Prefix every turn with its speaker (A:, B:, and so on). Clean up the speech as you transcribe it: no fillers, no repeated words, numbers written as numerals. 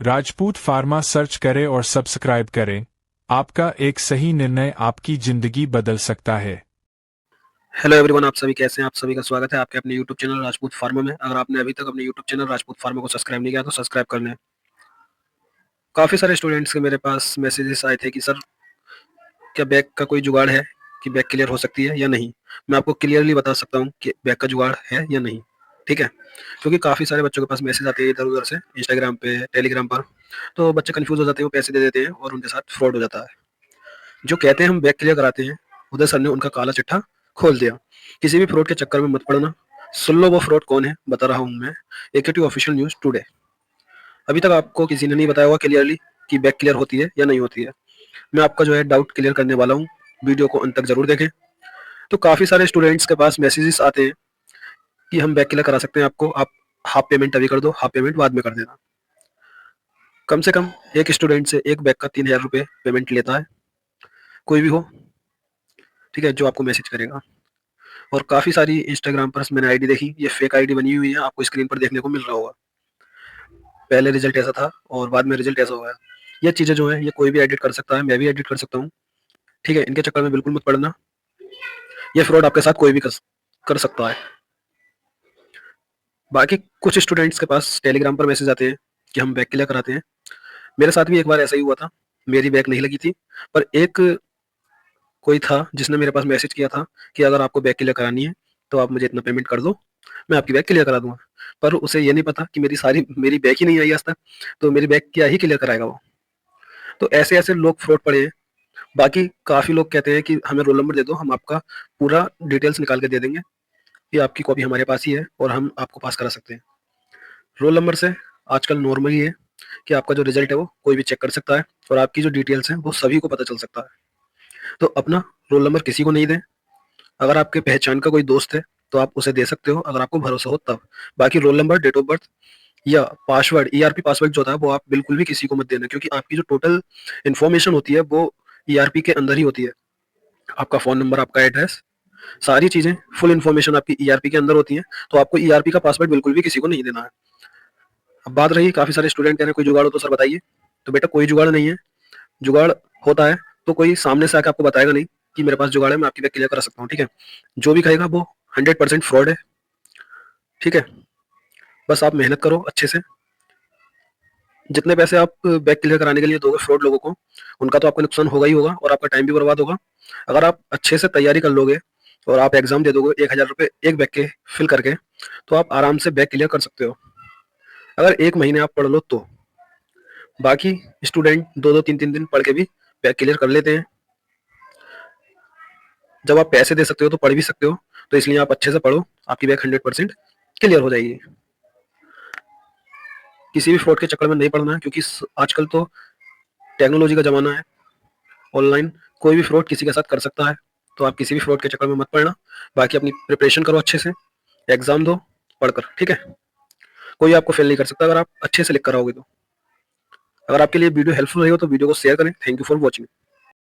A: Rajput pharma search करें और subscribe करें। आपका एक सही निर्णय आपकी जिंदगी बदल सकता है।
B: हेलो एवरीवन, आप सभी कैसे हैं? आप सभी का स्वागत है आपके अपने यूट्यूब चैनल राजपूत फार्मा में। अगर आपने अभी तक अपने यूट्यूब चैनल राजपूत फार्मा को सब्सक्राइब नहीं किया तो सब्सक्राइब कर लें। काफ़ी सारे स्टूडेंट्स के मेरे पास मैसेजेस आए थे कि सर, क्या बैक का कोई जुगाड़ है कि बैक क्लियर हो सकती है या नहीं। मैं आपको क्लियरली बता सकता हूँ कि बैक का जुगाड़ है या नहीं। ठीक है, क्योंकि काफ़ी सारे बच्चों के पास मैसेज आते हैं इधर उधर से, इंस्टाग्राम पे, टेलीग्राम पर। तो बच्चे कंफ्यूज हो जाते हैं, वो पैसे दे देते हैं और उनके साथ फ्रॉड हो जाता है। जो कहते हैं हम बैक क्लियर कराते हैं, उधर सर ने उनका काला चिट्ठा खोल दिया। किसी भी फ्रॉड के चक्कर में मत पड़ना। सुन लो वो फ्रॉड कौन है, बता रहा हूँ मैं। एकेटी ऑफिशियल न्यूज टुडे। अभी तक आपको किसी ने नहीं बताया होगा क्लियरली कि बैक क्लियर होती है या नहीं होती है। मैं आपका जो है डाउट क्लियर करने वाला हूँ। वीडियो को अंत तक जरूर देखें। तो काफी सारे स्टूडेंट्स के पास मैसेजेस आते हैं कि हम बैक क्लियर करा सकते हैं आपको, आप हाफ पेमेंट अभी कर दो, हाफ पेमेंट बाद में कर देना। कम से कम एक स्टूडेंट से एक बैक का 3000 रुपये पेमेंट लेता है, कोई भी हो। ठीक है, जो आपको मैसेज करेगा। और काफी सारी इंस्टाग्राम पर मैंने आईडी देखी, ये फेक आईडी बनी हुई है, आपको स्क्रीन पर देखने को मिल रहा होगा। पहले रिजल्ट ऐसा था और बाद में रिजल्ट ऐसा हो गया। ये चीजें जो है ये कोई भी एडिट कर सकता है, मैं भी एडिट कर सकता हूँ। ठीक है, इनके चक्कर में बिल्कुल मत पड़ना। ये फ्रॉड आपके साथ कोई भी कर सकता है। बाकी कुछ स्टूडेंट्स के पास टेलीग्राम पर मैसेज आते हैं कि हम बैक क्लियर कराते हैं। मेरे साथ भी एक बार ऐसा ही हुआ था। मेरी बैक नहीं लगी थी, पर एक कोई था जिसने मेरे पास मैसेज किया था कि अगर आपको बैक क्लियर करानी है तो आप मुझे इतना पेमेंट कर दो, मैं आपकी बैक क्लियर करा दूंगा। पर उसे ये नहीं पता कि मेरी बैक ही नहीं आई आज तक, तो मेरी बैक क्या ही क्लियर कराएगा वो। तो ऐसे ऐसे लोग फ्रॉड पड़े हैं। बाकी काफी लोग कहते हैं कि हमें रोल नंबर दे दो, हम आपका पूरा डिटेल्स निकाल के दे देंगे, ये आपकी कॉपी हमारे पास ही है और हम आपको पास करा सकते हैं। रोल नंबर से आजकल नॉर्मल ही है कि आपका जो रिजल्ट है वो कोई भी चेक कर सकता है और आपकी जो डिटेल्स हैं वो सभी को पता चल सकता है। तो अपना रोल नंबर किसी को नहीं दें। अगर आपके पहचान का कोई दोस्त है तो आप उसे दे सकते हो, अगर आपको भरोसा हो तब। बाकी roll number, date of birth या पासवर्ड, ईआरपी पासवर्ड जो होता है वो आप बिल्कुल भी किसी को मत देना, क्योंकि आपकी जो टोटल इन्फॉर्मेशन होती है वो ईआरपी के अंदर ही होती है। आपका फोन नंबर, आपका एड्रेस, सारी चीजें, फुल इन्फॉर्मेशन आपकी ईआरपी के अंदर होती है। तो आपको ईआरपी का पासवर्ड बिल्कुल भी किसी को नहीं देना है। अब बात रही, काफी सारे स्टूडेंट कह रहे हैं कोई जुगाड़ हो तो सर बताइए। तो बेटा कोई जुगाड़ नहीं है। जुगाड़ होता है तो कोई सामने से आके आपको बताएगा नहीं कि मेरे पास जुगाड़ है, मैं आपकी बैग क्लियर करा सकता हूँ। ठीक है, जो भी कहेगा वो 100% फ्रॉड है। ठीक है, बस आप मेहनत करो अच्छे से। जितने पैसे आप बैग क्लियर कराने के लिए दोगे फ्रॉड लोगों को, उनका तो आपका नुकसान होगा ही होगा और आपका टाइम भी बर्बाद होगा। अगर आप अच्छे से तैयारी कर लोगे और आप एग्जाम दे दोगे 1000 रुपये एक बैग के फिल करके, तो आप आराम से बैग क्लियर कर सकते हो, अगर 1 महीने आप पढ़ लो तो। बाकी स्टूडेंट 2-2 3-3 दिन पढ़ के भी बैग क्लियर कर लेते हैं। जब आप पैसे दे सकते हो तो पढ़ भी सकते हो, तो इसलिए आप अच्छे से पढ़ो, आपकी बैग 100% क्लियर हो जाएगी। किसी भी फ्रॉड के चक्कर में नहीं पड़ना है, क्योंकि आजकल तो टेक्नोलॉजी का जमाना है। ऑनलाइन कोई भी फ्रॉड किसी के साथ कर सकता है, तो आप किसी भी फ्रॉड के चक्कर में मत पड़ना। बाकी अपनी प्रिपरेशन करो अच्छे से, एग्जाम दो पढ़कर। ठीक है, कोई आपको फेल नहीं कर सकता अगर आप अच्छे से लिख कर आओगे तो। अगर आपके लिए वीडियो हेल्पफुल रही हो तो वीडियो को शेयर करें। Thank you for watching.